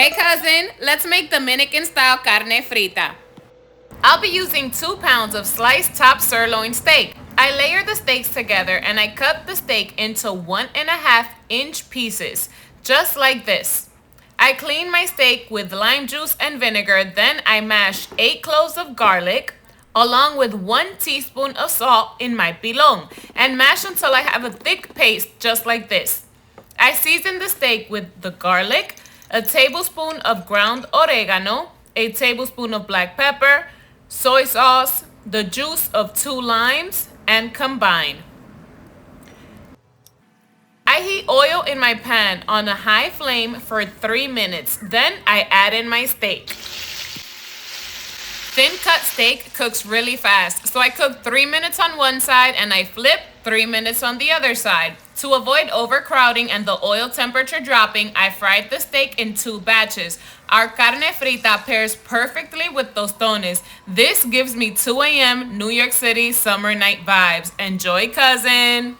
Hey cousin, let's make Dominican style carne frita. I'll be using 2 pounds of sliced top sirloin steak. I layer the steaks together and I cut the steak into 1.5-inch pieces, just like this. I clean my steak with lime juice and vinegar, then I mash 8 cloves of garlic, along with 1 teaspoon of salt in my pilon, and mash until I have a thick paste just like this. I season the steak with the garlic, a tablespoon of ground oregano, a tablespoon of black pepper, soy sauce, the juice of 2 limes, and combine. I heat oil in my pan on a high flame for 3 minutes. Then I add in my steak. Thin cut steak cooks really fast, so I cook 3 minutes on one side and I flip 3 minutes on the other side. To avoid overcrowding and the oil temperature dropping, I fried the steak in 2 batches. Our carne frita pairs perfectly with tostones. This gives me 2 a.m. New York City summer night vibes. Enjoy, cousin!